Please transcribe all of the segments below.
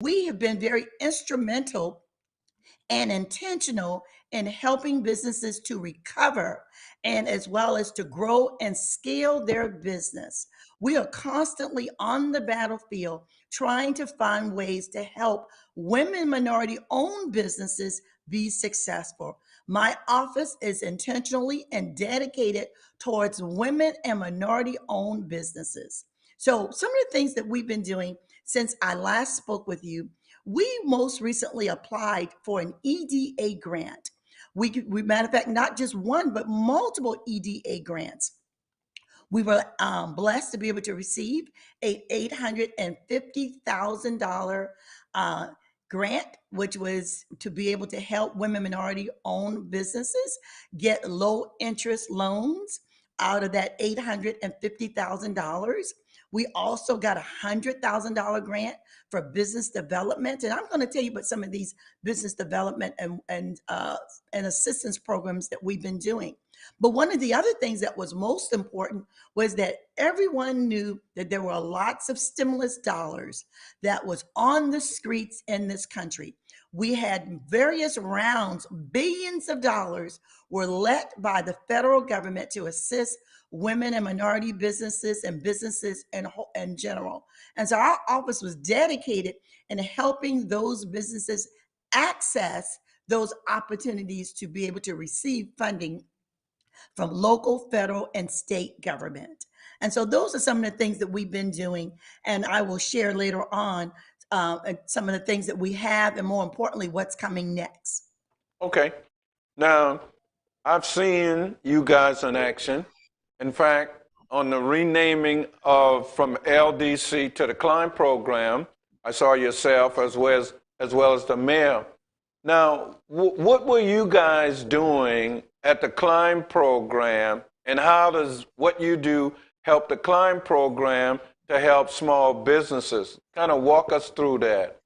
we have been very instrumental and intentional in helping businesses to recover and as well as to grow and scale their business. We are constantly on the battlefield trying to find ways to help women minority owned businesses be successful. My office is intentionally and dedicated towards women and minority owned businesses. So, some of the things that we've been doing since I last spoke with you, we most recently applied for an EDA grant. We matter of fact, not just one, but multiple EDA grants. We were blessed to be able to receive a $850,000 uh, grant, which was to be able to help women minority owned businesses get low interest loans out of that $850,000. We also got a $100,000 grant for business development, and I'm going to tell you about some of these business development and assistance programs that we've been doing. But one of the other things that was most important was that everyone knew that there were lots of stimulus dollars that was on the streets in this country. We had various rounds, billions of dollars were let by the federal government to assist women and minority businesses and businesses in general. And so our office was dedicated in helping those businesses access those opportunities to be able to receive funding from local, federal, and state government. And so those are some of the things that we've been doing. And I will share later on some of the things that we have, and more importantly, what's coming next. Okay. Now, I've seen you guys in action. In fact, on the renaming of from LDC to the Klein program, I saw yourself as well as the mayor. Now, what were you guys doing at the Klein program, and how does what you do help the Klein program to help small businesses? Kind of walk us through that.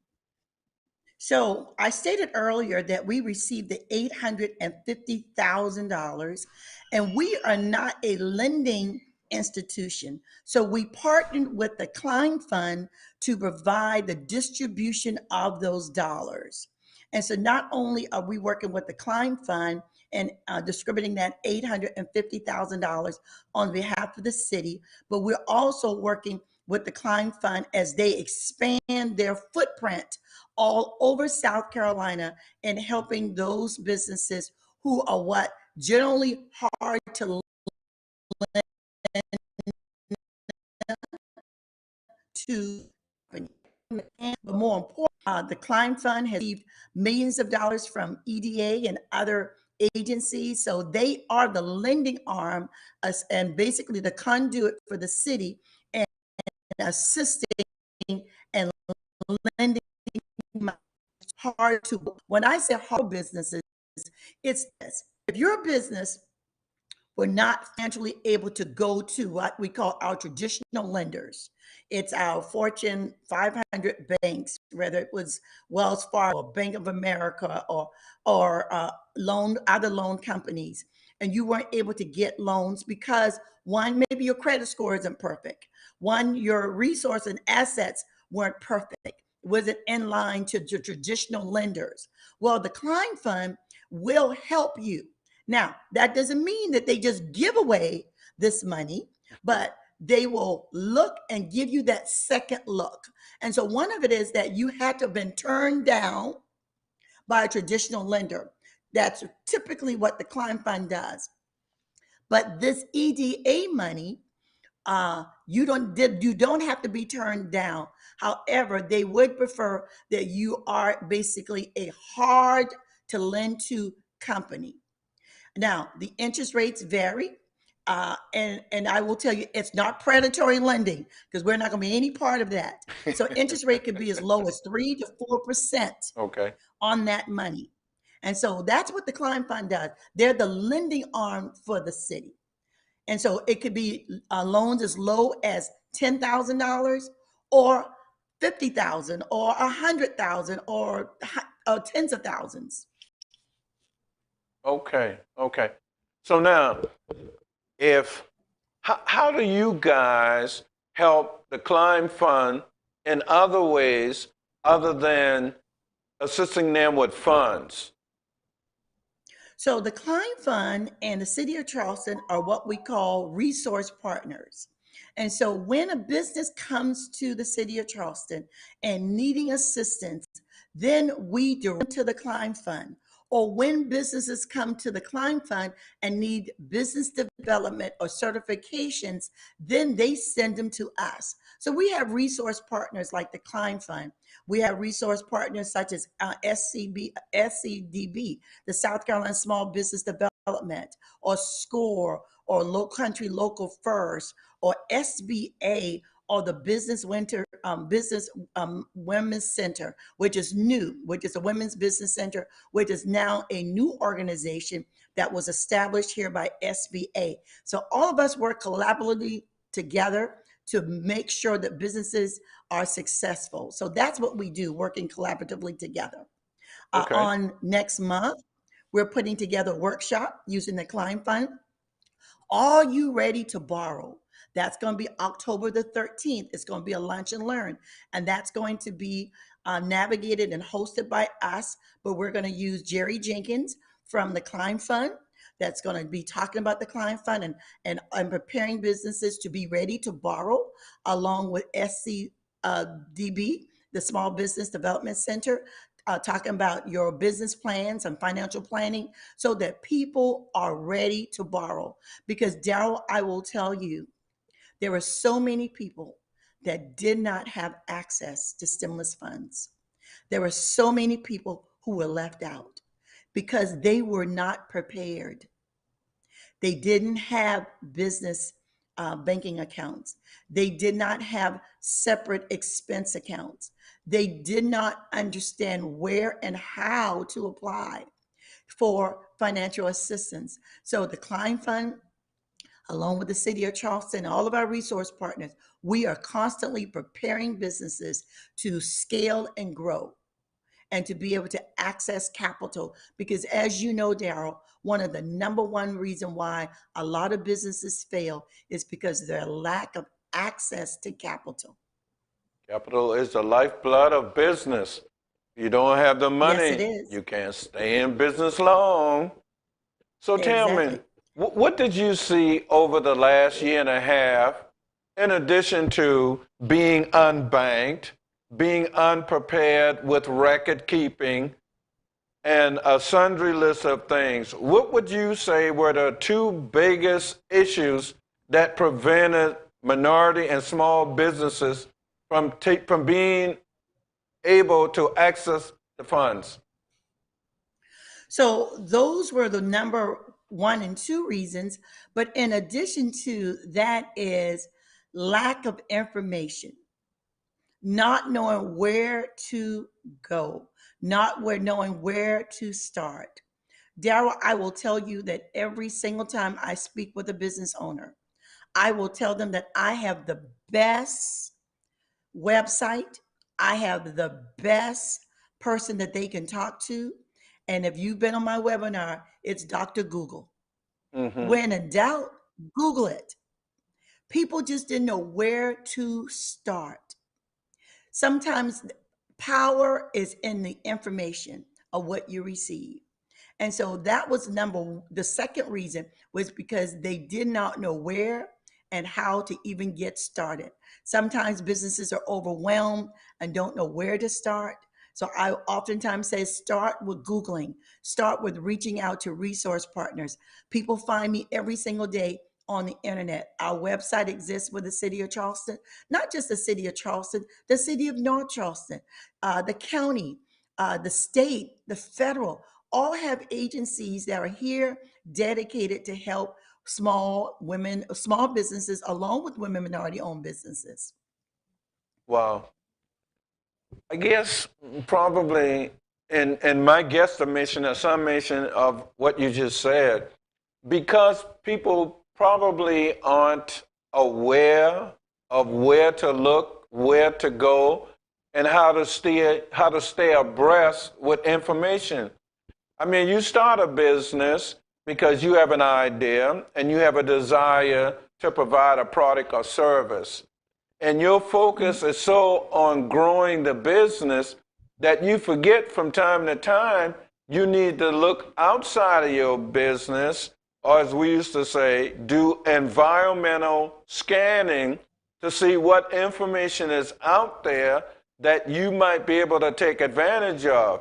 So I stated earlier that we received the $850,000, and we are not a lending institution. So we partnered with the Klein Fund to provide the distribution of those dollars. And so not only are we working with the Klein Fund and distributing that $850,000 on behalf of the city, but we're also working with the Klein Fund as they expand their footprint all over South Carolina and helping those businesses who are what generally hard to lend to. But more important, the Klein Fund has received millions of dollars from EDA and other agencies. So they are the lending arm and basically the conduit for the city and assisting and lending hard to. When I say hard businesses, it's this. If your business were not financially able to go to what we call our traditional lenders, it's our Fortune 500 banks, whether it was Wells Fargo, or Bank of America, or other loan companies, and you weren't able to get loans because one, maybe your credit score isn't perfect. One, your resource and assets weren't perfect. Wasn't in line to the traditional lenders. Well, the Klein Fund will help you. Now, that doesn't mean that they just give away this money, but they will look and give you that second look. And so one of it is that you had to have been turned down by a traditional lender. That's typically what the Klein Fund does. But this EDA money, you don't have to be turned down. However, they would prefer that you are basically a hard to lend to company. Now, the interest rates vary. And I will tell you, it's not predatory lending because we're not going to be any part of that. So interest rate could be as low as 3 to 4% Okay. on that money. And so that's what the Klein Fund does. They're the lending arm for the city. And so it could be loans as low as $10,000 or 50,000 or 100,000 or tens of thousands. Okay. Okay. So now, if how do you guys help the Klein Fund in other ways other than assisting them with funds? So the Klein Fund and the City of Charleston are what we call resource partners. And so when a business comes to the City of Charleston and needing assistance, then we direct to the Klein Fund. Or when businesses come to the Klein Fund and need business development or certifications, then they send them to us. So we have resource partners like the Klein Fund. We have resource partners such as SCDB, the South Carolina Small Business Development, or SCORE, or Low Country Local First, or SBA, or the Business Women's Center, which is new, which is a women's business center, which is now a new organization that was established here by SBA. So all of us work collaboratively together to make sure that businesses are successful. So that's what we do, working collaboratively together. Okay. On next month, we're putting together a workshop using the Klein Fund. Are you ready to borrow? That's going to be October the 13th. It's going to be a lunch and learn. And that's going to be navigated and hosted by us. But we're going to use Jerry Jenkins from the Klein Fund. That's going to be talking about the Klein Fund and preparing businesses to be ready to borrow, along with SCDB, the Small Business Development Center, talking about your business plans and financial planning so that people are ready to borrow. Because, Daryl, I will tell you, there are so many people that did not have access to stimulus funds. There were so many people who were left out because they were not prepared. They didn't have business banking accounts. They did not have separate expense accounts. They did not understand where and how to apply for financial assistance. So the Klein Fund, along with the City of Charleston, and all of our resource partners, we are constantly preparing businesses to scale and grow and to be able to access capital. Because as you know, Daryl, one of the number one reason why a lot of businesses fail is because of their lack of access to capital. Capital is the lifeblood of business. If you don't have the Yes, it money, is. you can't stay in business long. So tell me, Exactly. what did you see over the last year and a half, in addition to being unbanked, being unprepared with record keeping, and a sundry list of things? What would you say were the two biggest issues that prevented minority and small businesses from being able to access the funds? So those were the number one and two reasons. But in addition to that is lack of information, not knowing where to go, not where knowing where to start. Daryl, I will tell you that every single time I speak with a business owner, I will tell them that I have the best website. I have the best person that they can talk to. And if you've been on my webinar, it's Dr. Google. Mm-hmm. When in doubt, Google it. People just didn't know where to start. Sometimes power is in the information of what you receive. And so that was the second reason was because they did not know where and how to even get started. Sometimes businesses are overwhelmed and don't know where to start. So I oftentimes say start with Googling, start with reaching out to resource partners. People find me every single day on the internet. Our website exists with the City of Charleston, not just the City of Charleston, the City of North Charleston, the county, the state, the federal, all have agencies that are here dedicated to help small businesses along with women minority owned businesses. Wow. I guess probably in my guesstimation or summation of what you just said, because people probably aren't aware of where to look, where to go, and how to stay abreast with information. I mean, you start a business because you have an idea and you have a desire to provide a product or service. And your focus is so on growing the business that you forget from time to time you need to look outside of your business, or as we used to say, do environmental scanning to see what information is out there that you might be able to take advantage of.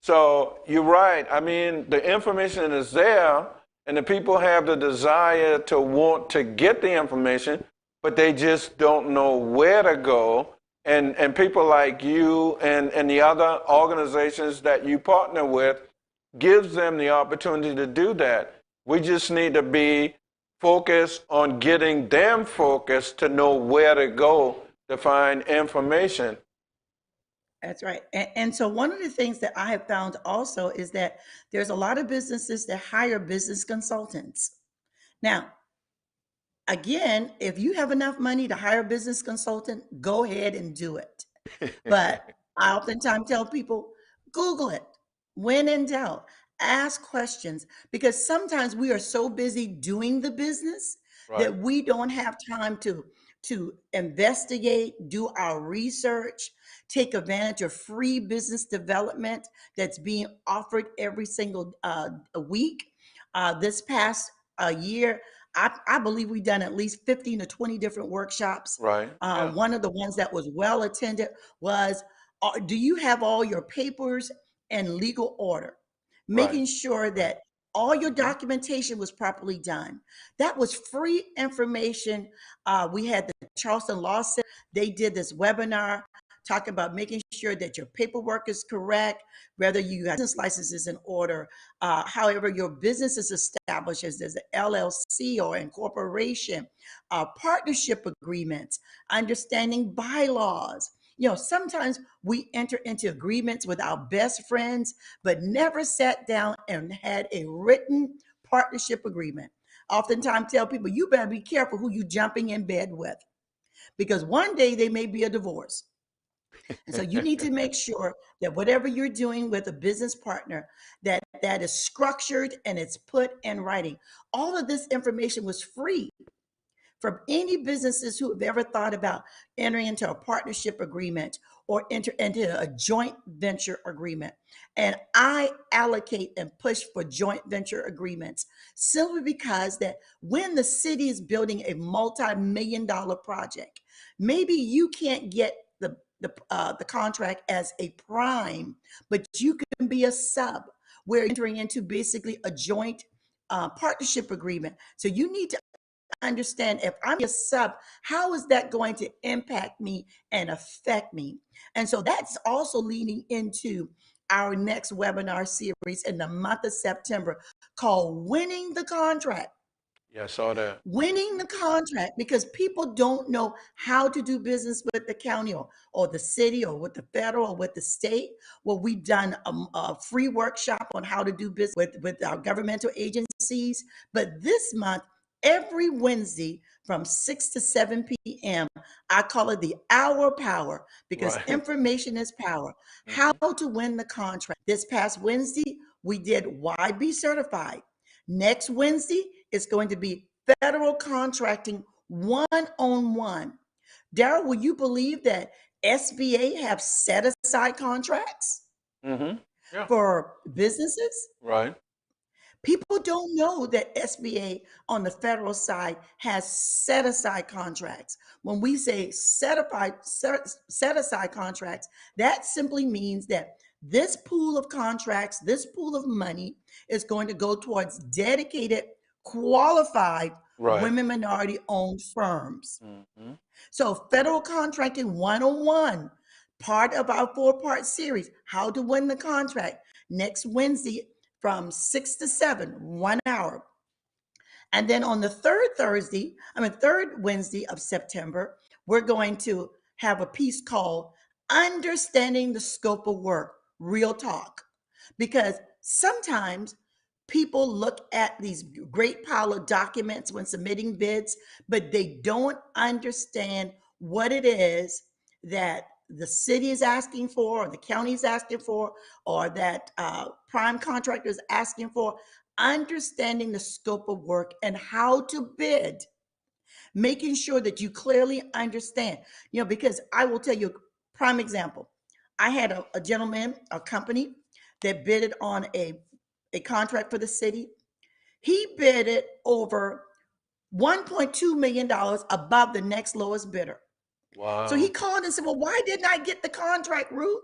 So you're right. I mean, the information is there, and the people have the desire to want to get the information, but they just don't know where to go. And people like you and the other organizations that you partner with gives them the opportunity to do that. We just need to be focused on getting them focused to know where to go to find information. That's right. And so one of the things that I have found also is that there's a lot of businesses that hire business consultants. Now, again, if you have enough money to hire a business consultant, go ahead and do it. But I oftentimes tell people, Google it. When in doubt, ask questions because sometimes we are so busy doing the business Right, that we don't have time to investigate, do our research, take advantage of free business development that's being offered every single week. This past year, I believe we've done at least 15 to 20 different workshops. right, yeah, One of the ones that was well attended was, do you have all your papers in legal order? right. Making sure that all your documentation was properly done. That was free information. We had the Charleston Law Center. They did this webinar talking about making sure that your paperwork is correct, whether you have business licenses in order, however your business is established as an LLC or incorporation, partnership agreements, understanding bylaws. You know, sometimes we enter into agreements with our best friends, but never sat down and had a written partnership agreement. Oftentimes tell people, you better be careful who you jumping in bed with because one day they may be a divorce. And so you need to make sure that whatever you're doing with a business partner, that is structured and it's put in writing. All of this information was free from any businesses who have ever thought about entering into a partnership agreement or enter into a joint venture agreement. And I allocate and push for joint venture agreements simply because that when the city is building a multi-million dollar project, maybe you can't get the contract as a prime, but you can be a sub where you're entering into basically a joint partnership agreement. So you need to understand if I'm a sub, how is that going to impact me and affect me? And so that's also leading into our next webinar series in the month of September called Winning the Contract. Yeah, I saw that. Winning the contract because people don't know how to do business with the county or the city or with the federal or with the state. Well, we've done a free workshop on how to do business with our governmental agencies. But this month, every Wednesday from 6 to 7 p.m., I call it the hour power because Right. information is power. How Hmm. to win the contract. This past Wednesday, we did Why Be Certified. Next Wednesday, it's going to be federal contracting one on one. Daryl, will you believe that SBA have set aside contracts Hmm. Yeah, for businesses? right, People don't know that SBA on the federal side has set aside contracts. When we say set aside contracts, that simply means that this pool of contracts, this pool of money is going to go towards dedicated, qualified right. women minority owned firms. Hmm. So, federal contracting 101, part of our four-part series, How to Win the Contract, next Wednesday from 6 to 7, 1 hour. And then on the third Wednesday of September, we're going to have a piece called Understanding the Scope of Work, Real Talk. Because sometimes people look at these great pile of documents when submitting bids, but they don't understand what it is that the city is asking for, or the county is asking for, or that prime contractor is asking for. Understanding the scope of work and how to bid, making sure that you clearly understand. Because I will tell you, prime example. I had a gentleman, a company that bidded on a contract for the city. He bid it over $1.2 million above the next lowest bidder. So he Wow. called and said, well, why didn't I get the contract, Ruth?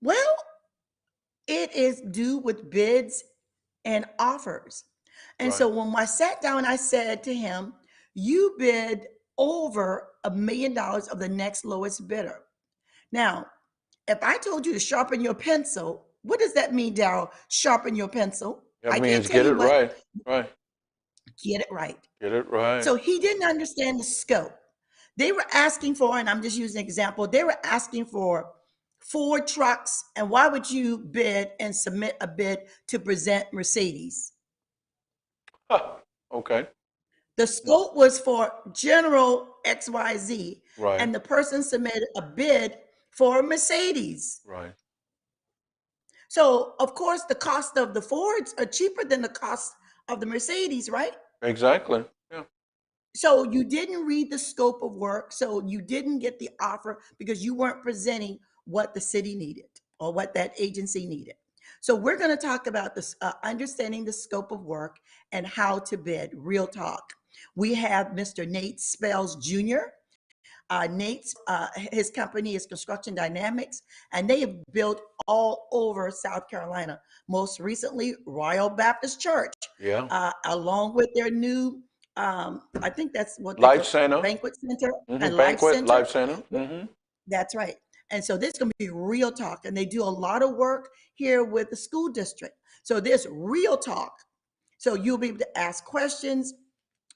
Well, it is due with bids and offers. And Right. so when I sat down, I said to him, you bid over $1 million of the next lowest bidder. Now, if I told you to sharpen your pencil, what does that mean, Daryl? Sharpen your pencil. That I can't means tell get you it what, right. Right. get it right. Get it right. So he didn't understand the scope. They were asking for, and I'm just using an example, they were asking for 4 trucks. And why would you bid and submit a bid to present Mercedes? Huh. Okay. The scope was for General XYZ, Right. and the person submitted a bid for Mercedes. Right. So, of course, the cost of the Fords are cheaper than the cost of the Mercedes, right? Exactly. Yeah. So you didn't read the scope of work. So you didn't get the offer because you weren't presenting what the city needed or what that agency needed. So we're going to talk about this, understanding the scope of work and how to bid. Real talk. We have Mr. Nate Spells Jr. Nate's his company is Construction Dynamics, and they have built all over South Carolina. Most recently, Royal Baptist Church, Yeah. along with their new, I think that's what they Life call center. banquet center and life Banquet. center. Life center. Mm-hmm. That's right. And so this is going to be real talk, and they do a lot of work here with the school district. So there's real talk. So you'll be able to ask questions.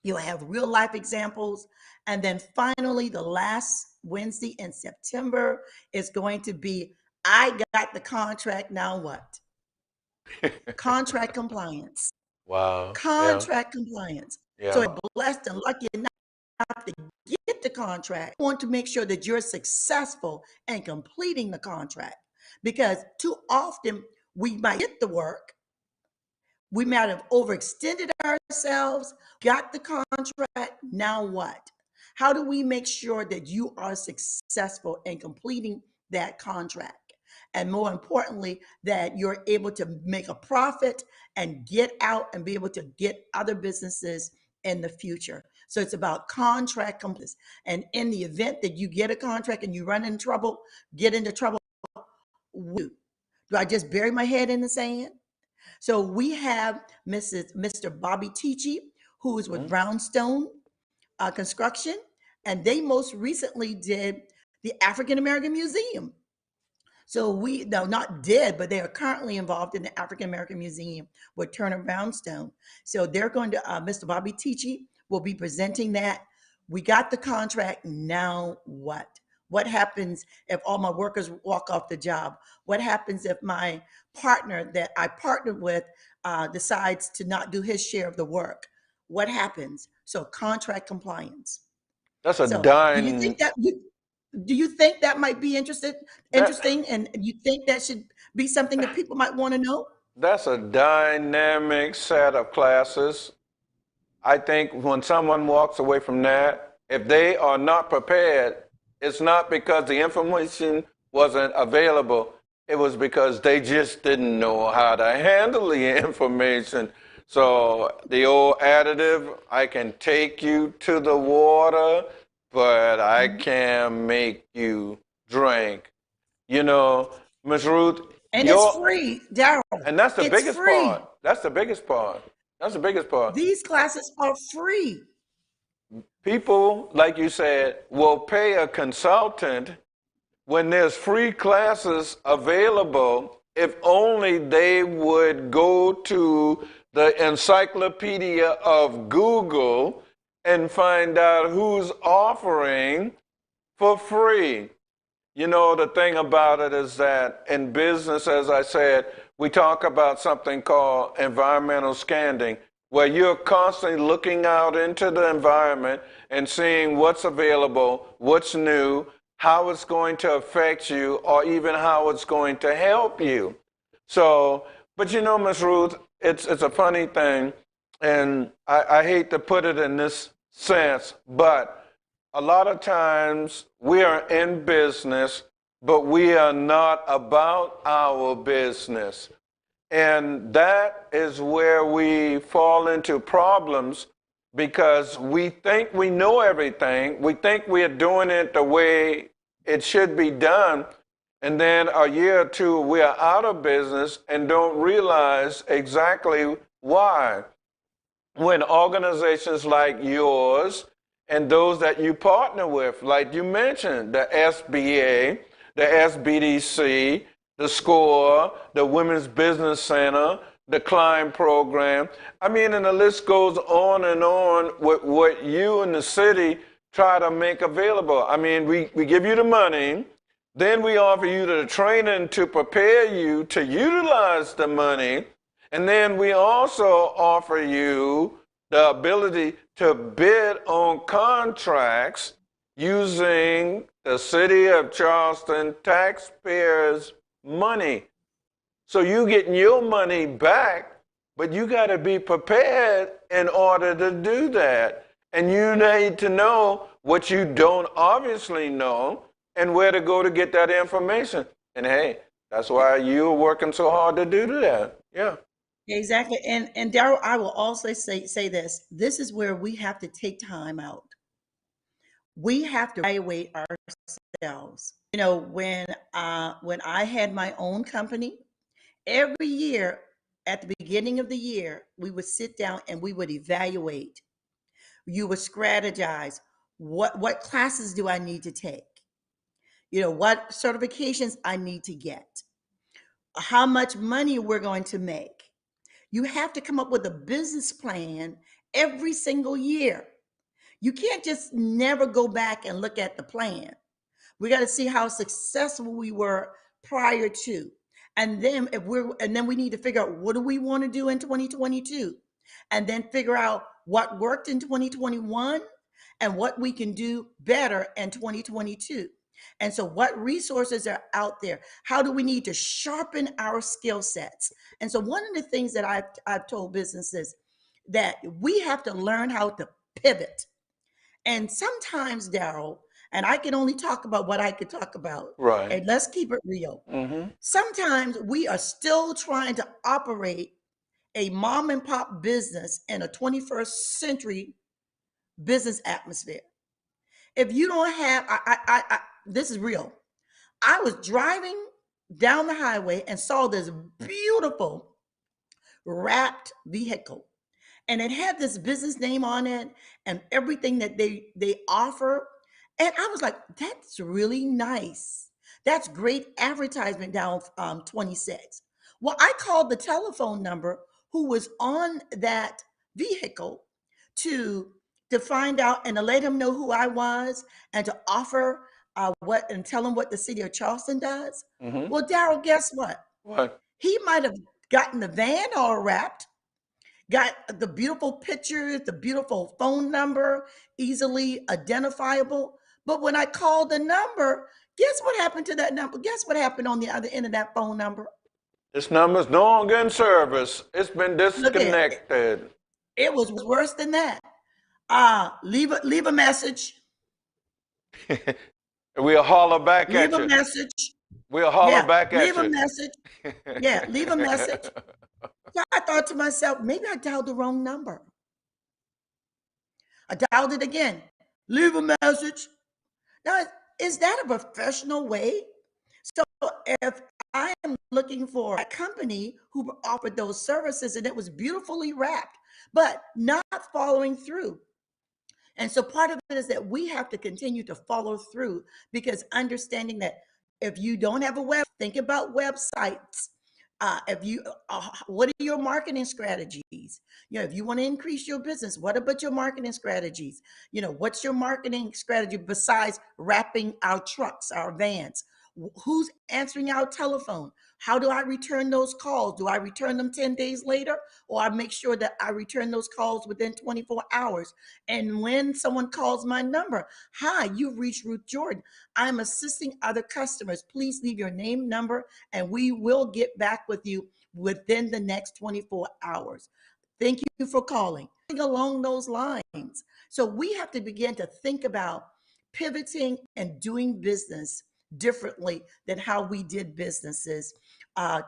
You'll have real life examples. And then finally, the last Wednesday in September is going to be I got the contract. Now what? Contract compliance. Wow. Yeah. Contract compliance. So Yeah. if blessed and lucky enough to get the contract, you want to make sure that you're successful in completing the contract because too often we might get the work. We might have overextended ourselves, got the contract. Now what? How do we make sure that you are successful in completing that contract? And more importantly, that you're able to make a profit and get out and be able to get other businesses in the future. So it's about contract compliance. And in the event that you get a contract and you run in trouble, get into trouble, do I just bury my head in the sand? So we have Mr. Bobby Tichy, who is with Mhm. Brownstone Construction, and they most recently did the African American Museum. So we, no, not did, but they are currently involved in the African American Museum with Turner Brownstone. So they're going to, Mr. Bobby Tichy will be presenting that. We got the contract. Now what? What happens if all my workers walk off the job? What happens if my partner that I partnered with decides to not do his share of the work? What happens? So contract compliance. That's a So dying. do you think that might be That interesting, and you think that should be something that people might want to know? that's a dynamic set of classes. I think when someone walks away from that, if they are not prepared, it's not because the information wasn't available. It was because they just didn't know how to handle the information. So the old additive, I can take you to the water, but I Mhm. can't make you drink. You know, Miss Ruth, And it's your free, Daryl. and that's the It's biggest part. free. That's the biggest part. That's the biggest part. These classes are free. People, like you said, will pay a consultant when there's free classes available if only they would go to the encyclopedia of Google and find out who's offering for free. You know, the thing about it is that in business, as I said, we talk about something called environmental scanning, where you're constantly looking out into the environment and seeing what's available, what's new, how it's going to affect you, or even how it's going to help you. So, but you know, Miss Ruth, it's a funny thing, and I hate to put it in this sense, but a lot of times we are in business but we are not about our business. And that is where we fall into problems because we think we know everything. We think we are doing it the way it should be done. And then a year or two, we are out of business and don't realize exactly why. When organizations like yours and those that you partner with, like you mentioned, the SBA, the SBDC, the SCORE, the Women's Business Center, the Klein Program. I mean, and the list goes on and on with what you and the city try to make available. I mean, we give you the money, then we offer you the training to prepare you to utilize the money, and then we also offer you the ability to bid on contracts using the city of Charleston taxpayers' money. So you getting your money back, but you got to be prepared in order to do that. And you need to know what you don't obviously know and where to go to get that information. And hey, that's why you're working so hard to do that. Yeah. Exactly. And Daryl, I will also say this. This is where we have to take time out. We have to evaluate ourselves. You know, when I had my own company, every year at the beginning of the year, we would sit down and we would evaluate. You would strategize. What classes do I need to take? You know, what certifications I need to get? How much money we're going to make? You have to come up with a business plan every single year. You can't just never go back and look at the plan. We got to see how successful we were prior to. And then we need to figure out what do we want to do in 2022, and then figure out what worked in 2021 and what we can do better in 2022. And so what resources are out there? How do we need to sharpen our skill sets? And so one of the things that I've told businesses that we have to learn how to pivot. And sometimes, Daryl, and I can only talk about what I could talk about, Right. and let's keep it real. Mm-hmm. Sometimes we are still trying to operate a mom and pop business in a 21st century business atmosphere. If you don't have, this is real. I was driving down the highway and saw this beautiful wrapped vehicle, and it had this business name on it and everything that they offer. And I was like, that's really nice. That's great advertisement down 26. Well, I called the telephone number who was on that vehicle to to find out and to let him know who I was and to offer what and tell him what the city of Charleston does. Mm-hmm. Well, Daryl, guess what? What? He might have gotten the van all wrapped, got the beautiful pictures, the beautiful phone number, easily identifiable. But when I called the number, guess what happened to that number? Guess what happened on the other end of that phone number? This number's no longer in service. It's been Look at it. disconnected. It was worse than that. Leave a message. We'll holler back Leave at a you. message. We'll holler Yeah, back at leave a you. message. Yeah, leave a message. So I thought to myself, maybe I dialed the wrong number. I dialed it again. Leave a message. Now, is that a professional way? So if I am looking for a company who offered those services and it was beautifully wrapped, but not following through. And so part of it is that we have to continue to follow through, because understanding that if you don't have a web, think about websites. If you, what are your marketing strategies? You know, if you want to increase your business, what about your marketing strategies? You know, what's your marketing strategy besides wrapping our trucks, our vans? Who's answering our telephone? How do I return those calls? Do I return them 10 days later, or I make sure that I return those calls within 24 hours? And when someone calls my number, hi, you've reached Ruth Jordan. I'm assisting other customers. Please leave your name, number, and we will get back with you within the next 24 hours. Thank you for calling. Along those lines. So we have to begin to think about pivoting and doing business differently than how we did businesses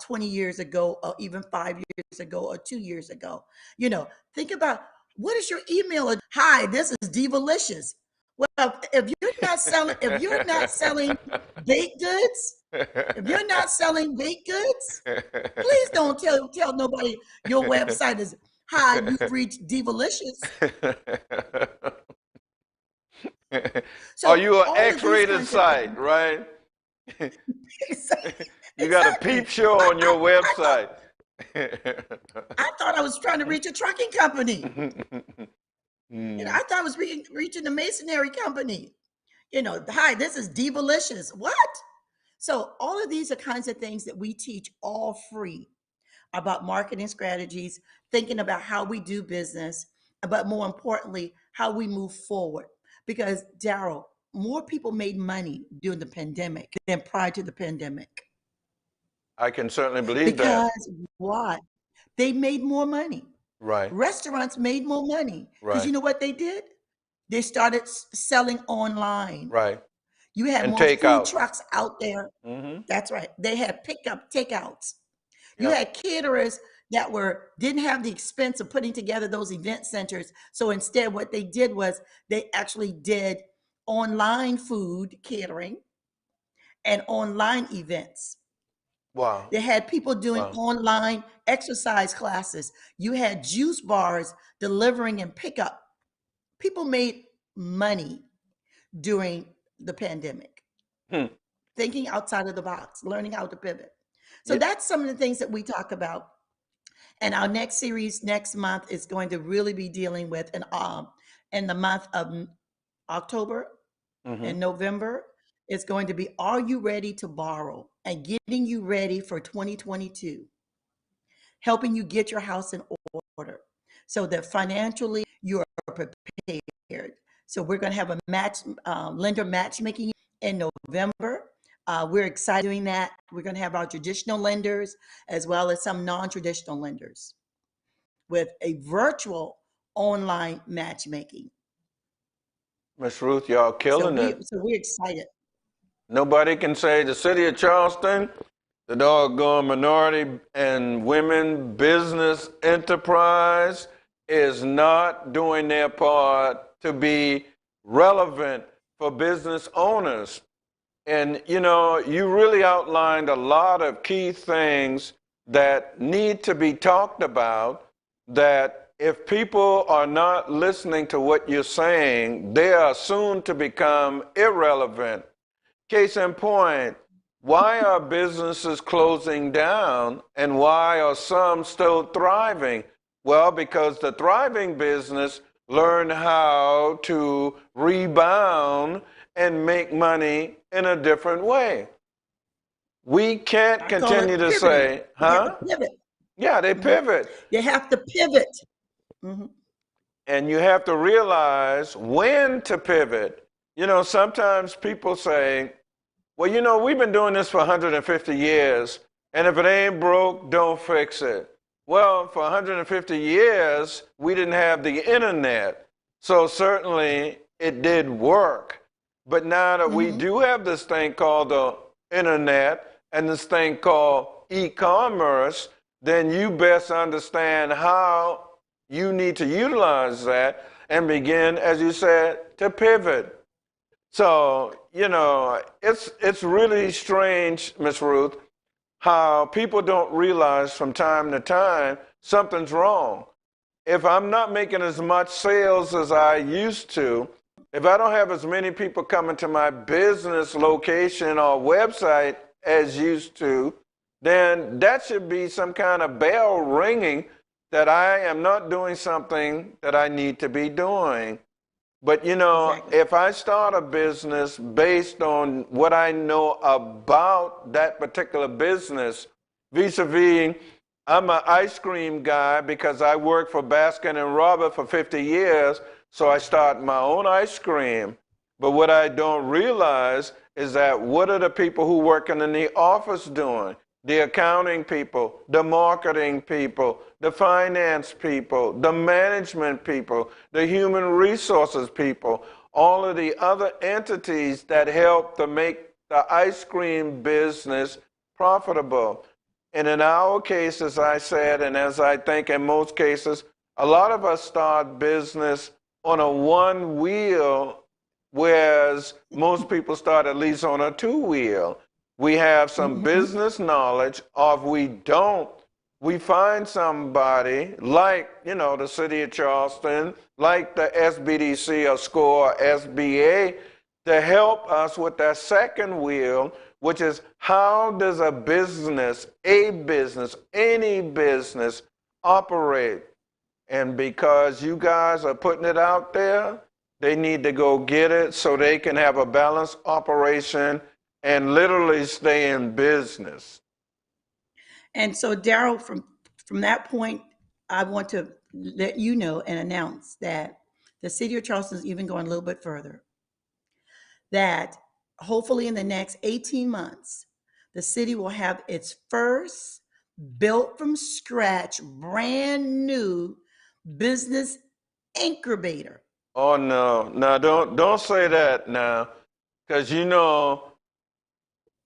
20 years ago, or even 5 years ago, or 2 years ago. You know, think about, what is your email? Hi, this is Divalicious. Well, if you're not selling baked goods, if you're not selling baked goods, please don't tell nobody your website is, hi, you've reached Divalicious. Are So you an all of these X-rated kinds of site, things. right? You got a Exactly. peep show I, on I, your I thought website. I thought I was trying to reach a trucking company. Mm, I thought I was reaching a masonry company. Hi, this is Divalicious. What? So all of these are kinds of things that we teach all free about marketing strategies, thinking about how we do business, but more importantly, how we move forward. Because Daryl, more people made money during the pandemic than prior to the pandemic. I can certainly believe that. Because why? They made more money. Right, Restaurants made more money because you right, know what they did? They started selling online. right. You had And more take food out. trucks out there. Hmm. That's right. They had pickup takeouts. You Yep. had caterers that didn't have the expense of putting together those event centers. So instead, what they did was they actually did online food catering and online events. Wow. They had people doing Wow. online exercise classes. You had juice bars delivering and pickup. People made money during the pandemic, Hmm. thinking outside of the box, learning how to pivot. So Yeah. that's some of the things that we talk about. And our next series next month is going to really be dealing with, in the month of October Hmm. and November, it's going to be, are you ready to borrow, and getting you ready for 2022, helping you get your house in order so that financially you are prepared. So we're going to have a lender matchmaking in November. We're excited doing that. We're going to have our traditional lenders as well as some non-traditional lenders with a virtual online matchmaking. Miss Ruth, y'all So killing we it. so we're excited. Nobody can say the city of Charleston, the doggone minority and women business enterprise is not doing their part to be relevant for business owners. And you really outlined a lot of key things that need to be talked about, that if people are not listening to what you're saying, they are soon to become irrelevant. Case in point, why are businesses closing down and why are some still thriving? Well, because the thriving business learned how to rebound and make money in a different way. We can't I call it continue to pivoting. say, You have to huh? pivot. Yeah, they Mhm. pivot. You have to pivot. Mhm. And you have to realize when to pivot. Sometimes people say, well, we've been doing this for 150 years, and if it ain't broke, don't fix it. Well, for 150 years, we didn't have the internet, so certainly it did work. But now that we Mhm. do have this thing called the internet and this thing called e-commerce, then you best understand how you need to utilize that and begin, as you said, to pivot. So, it's really strange, Miss Ruth, how people don't realize from time to time something's wrong. If I'm not making as much sales as I used to, if I don't have as many people coming to my business location or website as used to, then that should be some kind of bell ringing that I am not doing something that I need to be doing. But Exactly. if I start a business based on what I know about that particular business, vis-a-vis, I'm an ice cream guy because I worked for Baskin and Robert for 50 years, so I start my own ice cream. But what I don't realize is that what are the people who working in the office doing? The accounting people, the marketing people, the finance people, the management people, the human resources people, all of the other entities that help to make the the ice cream business profitable. And in our case, as I said, and as I think in most cases, a lot of us start business on a one wheel, whereas most people start at least on a two wheel. We have some Mhm. business knowledge, or if we don't, we find somebody like, the city of Charleston, like the SBDC or SCORE or SBA, to help us with that second wheel, which is how does a business, any business operate? And because you guys are putting it out there, they need to go get it so they can have a balanced operation and literally stay in business. And so, Daryl, from that point, I want to let you know and announce that the city of Charleston is even going a little bit further. That hopefully in the next 18 months, the city will have its first built from scratch, brand new business incubator. Oh no, no, don't say that now, because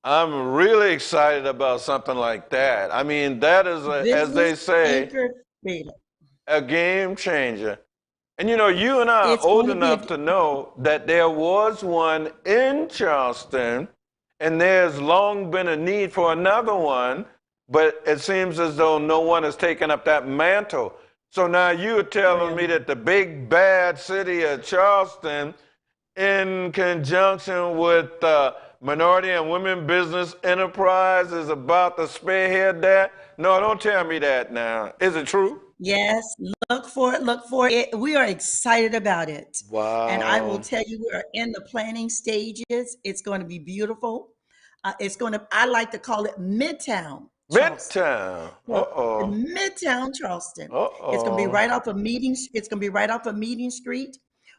I'm really excited about something like that. I mean, that is, as Business they say, incubator. a game changer. And you and I are It's old going to be enough to know that there was one in Charleston, and there's long been a need for another one, but it seems as though no one has taken up that mantle. So now you're telling me well, that the big bad city of Charleston, in conjunction with Minority and Women Business Enterprise, is about to spearhead that? No, don't tell me that now. Is it true? yes, look for it. Look for it. We are excited about it. And I will Wow. tell you, we are in the planning stages. It's going to be beautiful. I like to call it Midtown Charleston. Midtown. So Uh-oh. Midtown Charleston. It's going to be Uh-oh. right off of It's going to be right off of Meeting Street.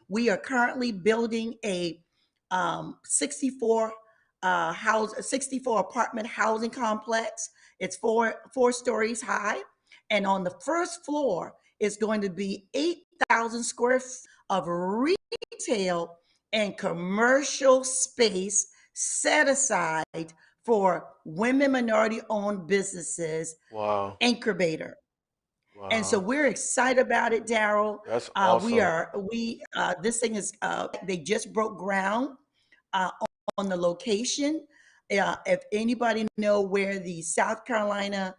We are currently building a 64 64 apartment housing complex. It's four stories high, and on the first floor is going to be 8,000 square feet of retail and commercial space set aside for women minority owned businesses Wow. incubator. And so Wow. we're excited about it, Daryl. That's We awesome. are we This thing is they just broke ground uh, on the location. If anybody know where the South Carolina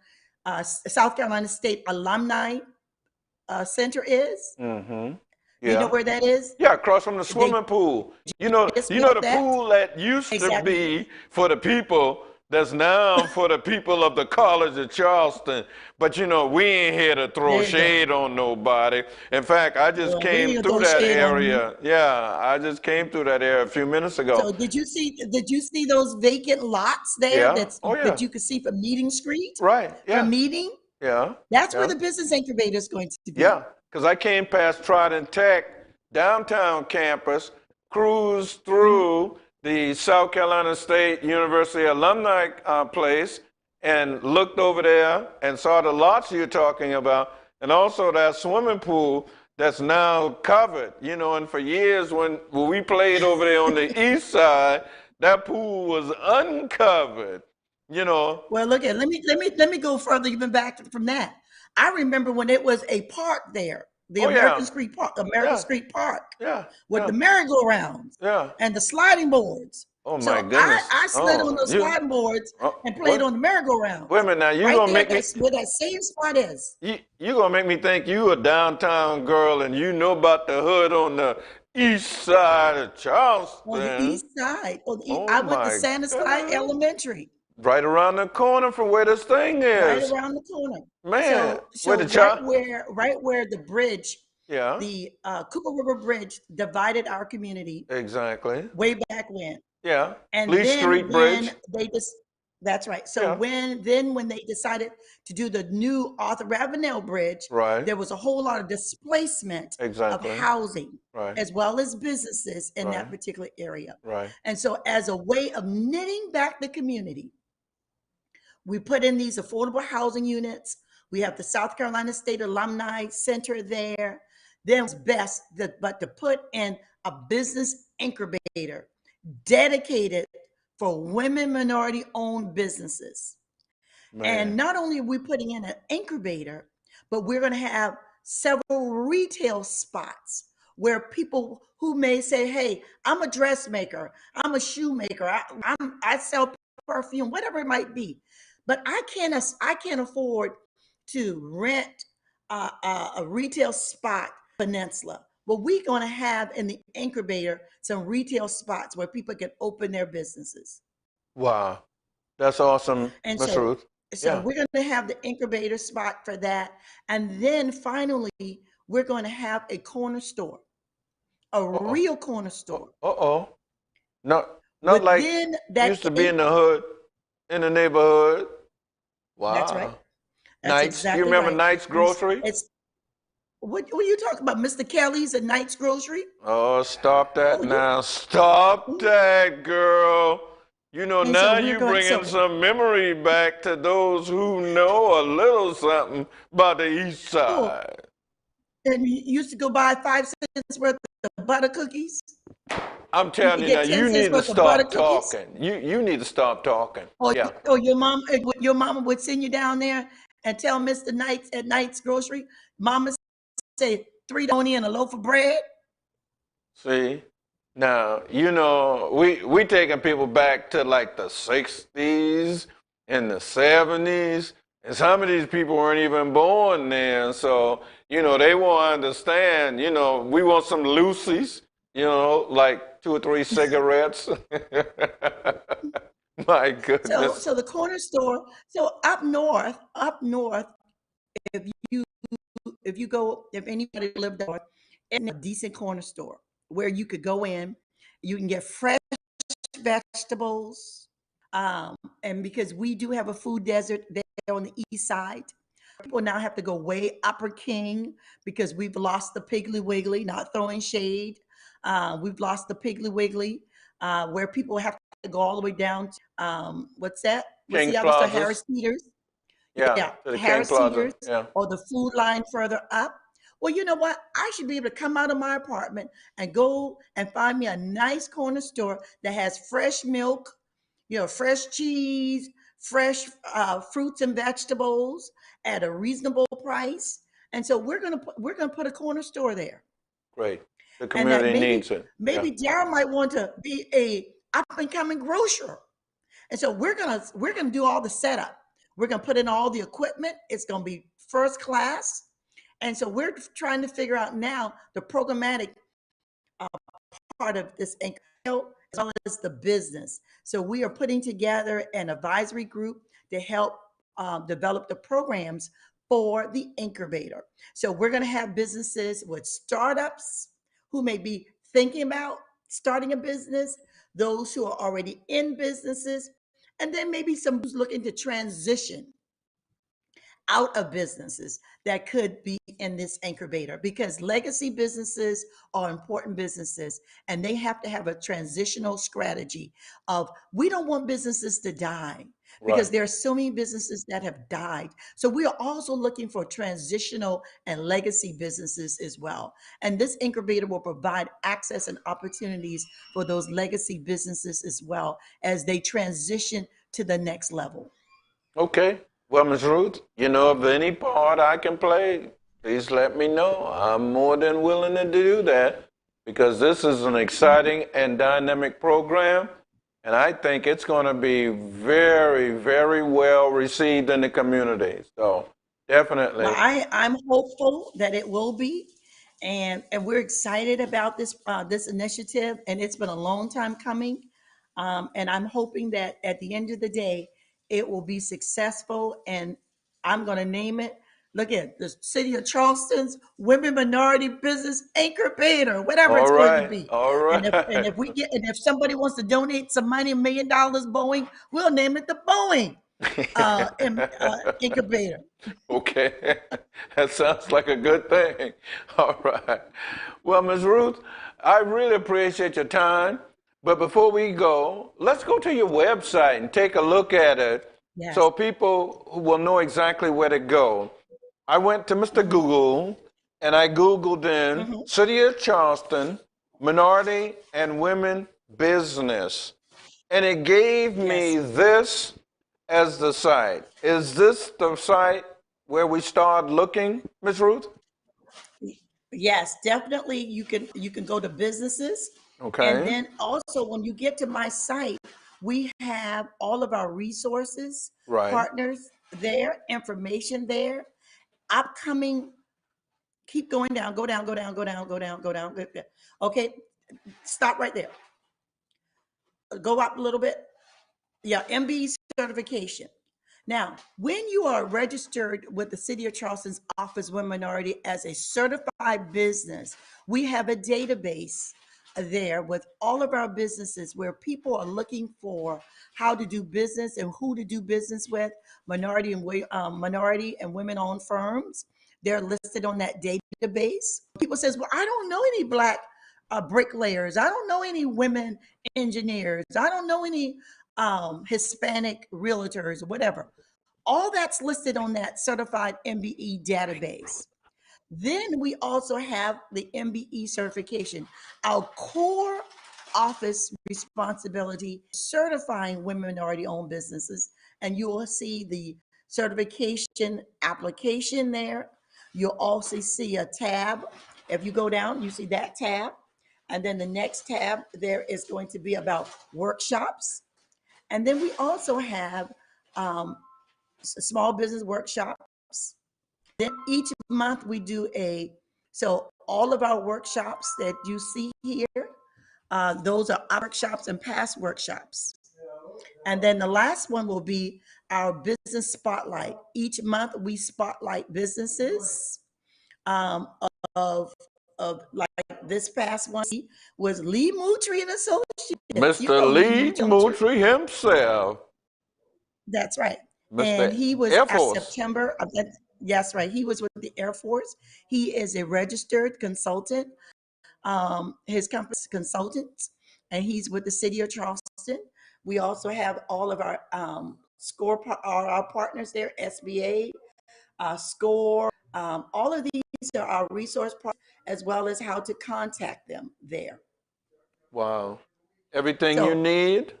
State Alumni Center is, Mm-hmm. do you know Yeah. where that is? Yeah, across from the They swimming pool. You know, just you know built the that. pool that used to Exactly. be for the people that's now for the people of the College of Charleston. But we ain't here to throw There you go. shade on nobody. In fact, I just Well, we came ain't gonna through throw that shade on you. area. Yeah, I just came through that area a few minutes ago. So did you see those vacant lots there Yeah. Oh that yeah. you could see from Meeting Street? Right. From Yeah. Meeting? Yeah. That's where Yeah. the business incubator is going to be. Yeah, because I came past Trident Tech downtown campus, cruised through the South Carolina State University alumni place, and looked over there and saw the lots you're talking about, and also that swimming pool that's now covered. And for years when we played over there on the east side, that pool was uncovered. You know. Well, look at let me go further even back from that. I remember when it was a park there, the Oh yeah, American yeah, Street Park, yeah, with yeah, the merry-go-rounds yeah. and the sliding boards. Oh my So goodness. I slid on Oh, those sliding boards and played what? on the Wait a merry-go-rounds minute now. You right gonna there at make me where that same spot is. you gonna make me think you a downtown girl and you know about the hood on the east side of On the Charleston. east side. Oh I went to my Santa Side God. Elementary, Right around the corner from where this thing right is. around the corner. Man, where So the child? right where the bridge, Yeah, the Cooper River Bridge divided our community exactly. way back when. Yeah. And Lee then Street Bridge. that's right. So Yeah. when they decided to do the new Arthur Ravenel Bridge, Right. there was a whole lot of displacement of Exactly. housing Right. as well as businesses in that Right. particular area. Right. And so as a way of knitting back the community, we put in these affordable housing units. We have the South Carolina State Alumni Center there. Then it's but to put in a business incubator dedicated for women minority owned businesses. And Man. not only are we putting in an incubator, but we're going to have several retail spots where people who may say, "Hey, I'm a dressmaker, I'm a shoemaker, I sell perfume, whatever it might be, but I can't afford to rent a retail spot peninsula." Well, we're going to have in the incubator some retail spots where people can open their businesses. Wow. That's awesome, And Miss so Ruth. so Yeah. we're going to have the incubator spot for that. And then finally, we're going to have a corner store, a Uh-oh. real corner store Uh-oh. Not like within that used to be eight. in the hood, in the neighborhood. That's right. Wow. That's Knights. You exactly remember right. Knights And Grocery? it's what you talking about, Mr. Kelly's and Knight's Grocery? Oh, stop that Oh, you. now. Stop that, girl. You know, And so now we're you going. bringing So some memory back to those who know a little something about the East oh, Side. and you used to go buy 5 cents worth of butter cookies. I'm You telling could you now, get ten you cents need to worth of butter stop cookies. talking. You need to stop talking. Or, Yeah. or your mama would send you down there and tell Mr. Knights at Knight's Grocery, Mama say $3 and a loaf of bread. See? Now, you know, we taking people back to like the 60s and the 70s. And some of these people weren't even born then. So, you know, they won't understand, you know, we want some Lucy's, you know, like 2 or 3 cigarettes. My So goodness. so the corner store. So up north, if you if anybody lived there, in a decent corner store where you could go in, you can get fresh vegetables. Um, and because we do have a food desert there on the east side, people now have to go way Upper King because we've lost the Piggly Wiggly, not throwing shade. We've lost the Piggly Wiggly, where people have to go all the way down to, what's that? What's King's the other store? Plazas. Harris Teeter's. Yeah, Yeah, to the King Harris Plaza. Teeter's Yeah, or the food line further up. Well, you know what? I should be able to come out of my apartment and go and find me a nice corner store that has fresh milk, fresh cheese, fresh fruits and vegetables at a reasonable price. And so we're gonna put a corner store there, great. The and that community maybe needs it. Yeah. maybe Darren might want to be a up and coming grocer. And so we're gonna do all the setup. We're gonna put in all the equipment. It's gonna be first class. And so we're trying to figure out now the programmatic uh, part of this as well as the business. So we are putting together an advisory group to help develop the programs for the incubator. So we're going to have businesses with startups who may be thinking about starting a business, those who are already in businesses, and then maybe some who's looking to transition out of businesses that could be in this incubator, because legacy businesses are important businesses and they have to have a transitional strategy of, we don't want businesses to die because Right. there are so many businesses that have died. So we are also looking for transitional and legacy businesses as well. And this incubator will provide access and opportunities for those legacy businesses as well as they transition to the next level. Okay. Well, Ms. Ruth, you know, if any part I can play, please let me know. I'm more than willing to do that because this is an exciting and dynamic program. And I think it's going to be very, very well received in the community. So Well, definitely. I'm hopeful that it will be, and we're excited about this initiative. And it's been a long time coming, and I'm hoping that at the end of the day, it will be successful. And I'm going to name it. Look at the City of Charleston's Women Minority Business Incubator, whatever All it's going to right. be. All And right. if somebody wants to donate some money, $1 million Boeing, we'll name it the Boeing Incubator. Okay, that sounds like a good thing. All right. Well, Ms. Ruth, I really appreciate your time. But before we go, let's go to your website and take a look at it Yes. so people who will know exactly where to go. I went to Mr. Mhm. Google and I Googled in Mhm. City of Charleston, minority and women business. and it gave me Yes. this as the site. Is this the site where we start looking, Ms. Ruth? Yes, definitely. You can go to businesses, and Okay, then also when you get to my site, we have all of our resources, right. partners there, information there, upcoming. Keep going down, go down, go down, go down, go down, go down. Okay, stop right there. Go up a little bit. Yeah, MBE certification. Now, when you are registered with the City of Charleston's Office of Women Minority as a certified business, we have a database there with all of our businesses where people are looking for how to do business and who to do business with, minority and women-owned firms. They're listed on that database. People says, "Well, I don't know any black bricklayers. I don't know any women engineers. I don't know any Hispanic realtors, whatever." All that's listed on that certified MBE database. Then we also have the MBE certification. Our core office responsibility certifying women minority owned businesses. And you will see the certification application there. You'll also see a tab. If you go down, you see that tab. And then the next tab there is going to be about workshops. And then we also have um, small business workshops. Then each month we do so all of our workshops that you see here, those are our workshops and past workshops. And then the last one will be our business spotlight. Each month we spotlight businesses um, of like this past one was Lee Moultrie and Associates. You Mr. know Lee Lee Moultrie. Moultrie himself, That's right. And Mr. he was Air at Force. September of that. Yes, right. He was with the Air Force. He is a registered consultant. His company is consultants, and he's with the City of Charleston. We also have all of our our partners there, SBA, SCORE. All of these are our resource partners, as well as how to contact them there. Wow. Everything you So need,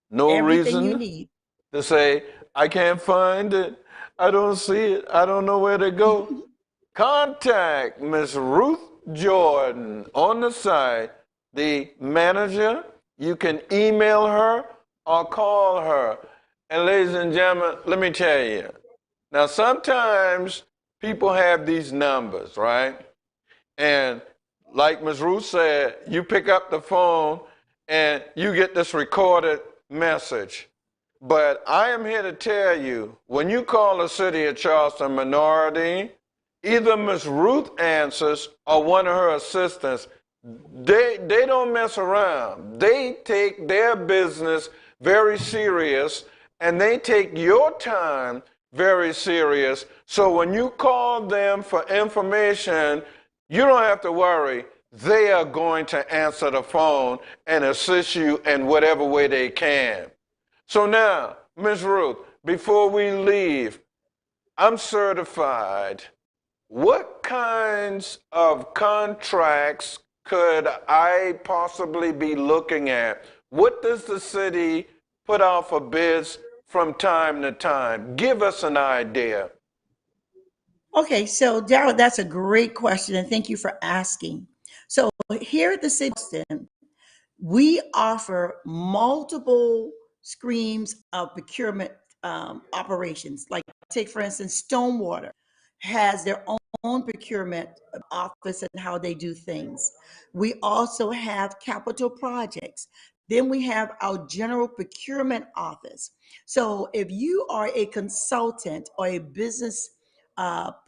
no everything you reason need. to say, I can't find it, I don't see it, I don't know where to go. Contact Miss Ruth Jordan on the site, the manager. You can email her or call her. And ladies and gentlemen, let me tell you. Now, sometimes people have these numbers, right? And like Ms. Ruth said, you pick up the phone and you get this recorded message. But I am here to tell you, when you call the City of Charleston minority, either Ms. Ruth answers or one of her assistants. They don't mess around. They take their business very serious, and they take your time very serious. So when you call them for information, you don't have to worry. They are going to answer the phone and assist you in whatever way they can. So now, Ms. Ruth, before we leave, I'm certified. What kinds of contracts could I possibly be looking at? What does the city put out for bids from time to time? Give us an idea. Okay, so Daryl, that's a great question, and thank you for asking. So here at the city of Austin, we offer multiple streams of procurement operations. Like, take for instance, Stonewater has their own procurement office and how they do things. We also have capital projects. Then we have our general procurement office. So if you are a consultant or a business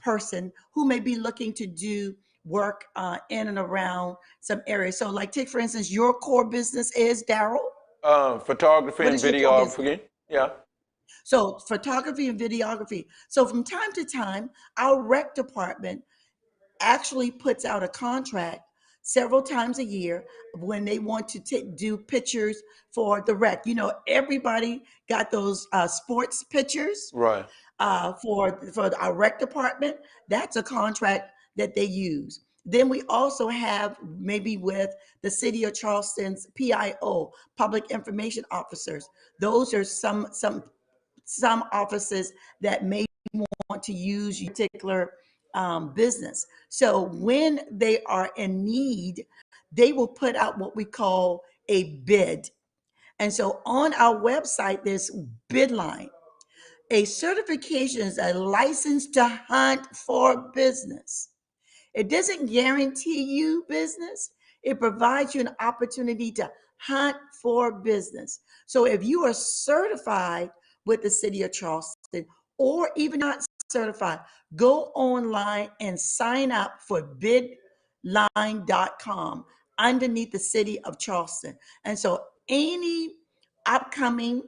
person who may be looking to do work in and around some areas. So, like, take for instance, your core business is Daryl. Photography What and is your core business? videography. Yeah. So, photography and videography. So, from time to time, our rec department actually puts out a contract several times a year when they want to do pictures for the rec. You know, everybody got those sports pictures Right. for our rec department. That's a contract that they use. Then we also have maybe with the city of Charleston's PIO, public information officers. Those are some offices that may want to use your particular business. So when they are in need, they will put out what we call a bid. And so on our website, there's bid line. A certification is a license to hunt for business. It doesn't guarantee you business. It provides you an opportunity to hunt for business. So if you are certified with the city of Charleston, or even not certified, go online and sign up for bidline.com underneath the city of Charleston. And so any upcoming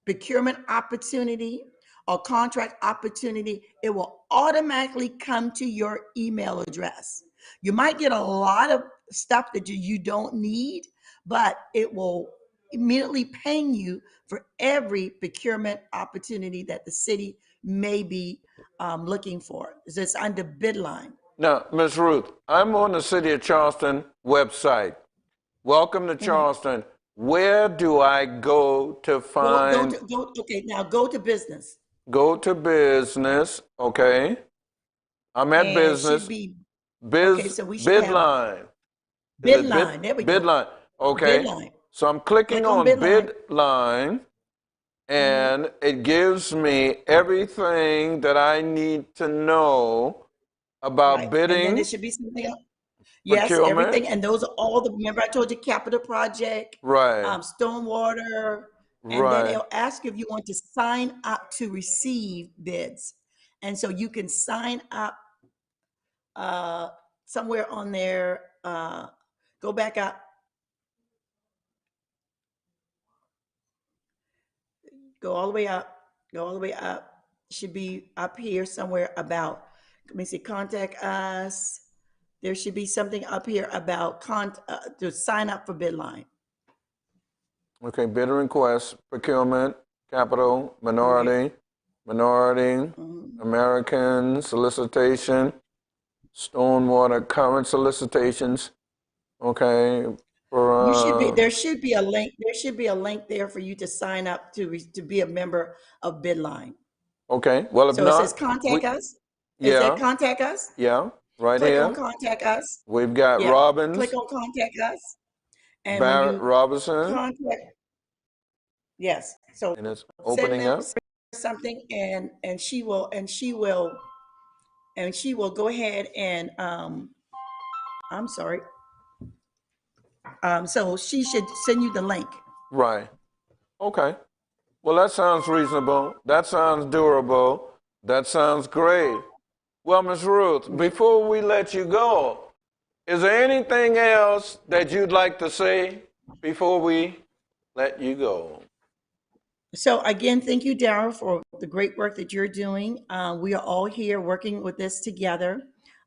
procurement opportunity or contract opportunity, it will automatically come to your email address. You might get a lot of stuff that you don't need, but it will immediately ping you for every procurement opportunity that the city may be looking for. It's under Bidline. Now, Ms. Ruth, I'm on the City of Charleston website. Welcome to Charleston. Where do I go to find? Okay, now go to business. Go to business. Okay. I'm at And business. it should be, okay, Biz so we should have Bidline. Is it Bidline. There we go. Bidline. Okay. Bidline. So I'm clicking Click on on Bidline. Bidline, and it gives me everything that I need to know about Right. And then there bidding, should be something else. Yes, procurement. everything. And those are all the, remember I told you capital project, Right. stormwater, and then Right. it'll ask you if you want to sign up to receive bids. And so you can sign up uh, somewhere on there, go back up, go all the way up, go all the way up. Should be up here somewhere about, let me see, contact us. There should be something up here about to sign up for Bidline. Okay. Bid request, procurement, capital, Okay. minority, Mhm. American solicitation, stormwater current solicitations. Okay. You should be, For there should be a link, there should be a link there for you to sign up to be a member of Bidline. okay. Well, if So it says not, contact us. Is that yeah, contact us? yeah, right Click on here. contact us. We've got Yeah, click Robbins, on contact us. And when Barrett you Robinson, contact, yes, so and it's send opening them up. something and she will go ahead and I'm sorry. So she should send you the link. Right. Okay. Well, that sounds reasonable. That sounds durable. That sounds great. Well, Ms. Ruth, before we let you go, is there anything else that you'd like to say before we let you go? So again, thank you, Darrell, for the great work that you're doing. We are all here working with this together.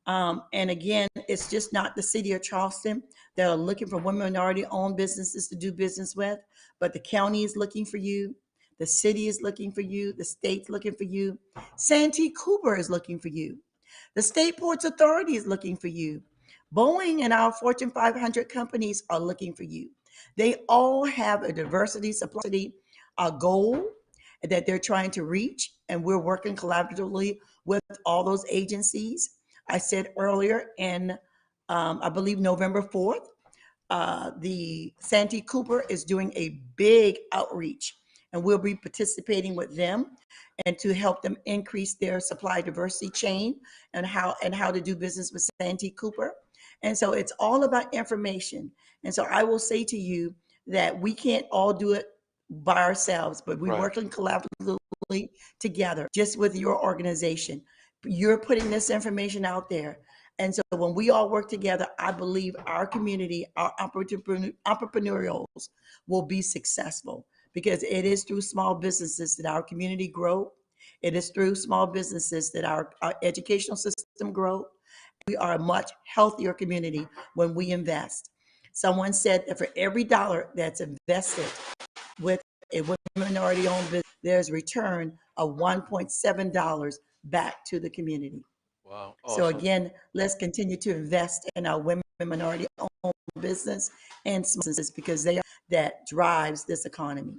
And again, it's just not the city of Charleston that are looking for women minority-owned businesses to do business with, but the county is looking for you. The city is looking for you. The state's looking for you. Santee Cooper is looking for you. The State Ports Authority is looking for you. Boeing and our Fortune 500 companies are looking for you. They all have a diversity supply goal that they're trying to reach, and we're working collaboratively with all those agencies. I said earlier in, I believe, November 4th, the Santee Cooper is doing a big outreach, and we'll be participating with them and to help them increase their supply diversity chain and how to do business with Santee Cooper. And so it's all about information. And so I will say to you that we can't all do it by ourselves, but we're Right. working collaboratively together, just with your organization. You're putting this information out there. And so when we all work together, I believe our community, our entrepreneurials will be successful because it is through small businesses that our community grow. It is through small businesses that our educational system grow. We are a much healthier community when we invest. Someone said that for every dollar that's invested with a minority owned business, there's a return of $1.7 back to the community. Wow. So Awesome. again, let's continue to invest in our women minority-owned business and small businesses because they are that drives this economy.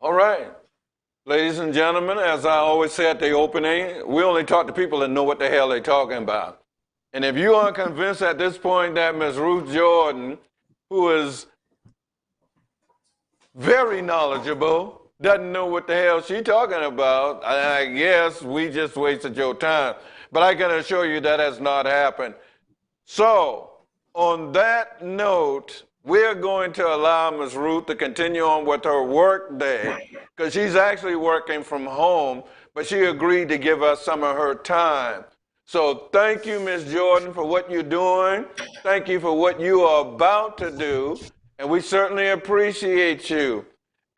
All right. Ladies and gentlemen, as I always say at the opening, we only talk to people that know what the hell they're talking about. And if you are convinced at this point that Ms. Ruth Jordan, who is very knowledgeable, doesn't know what the hell she's talking about, I guess we just wasted your time. But I can assure you that has not happened. So, on that note, we're going to allow Ms. Ruth to continue on with her work day because she's actually working from home, but she agreed to give us some of her time. So thank you, Ms. Jordan, for what you're doing. Thank you for what you are about to do, and we certainly appreciate you.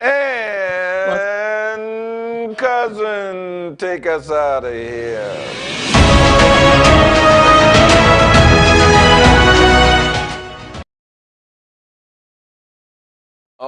Well, And cousin, take us out of here.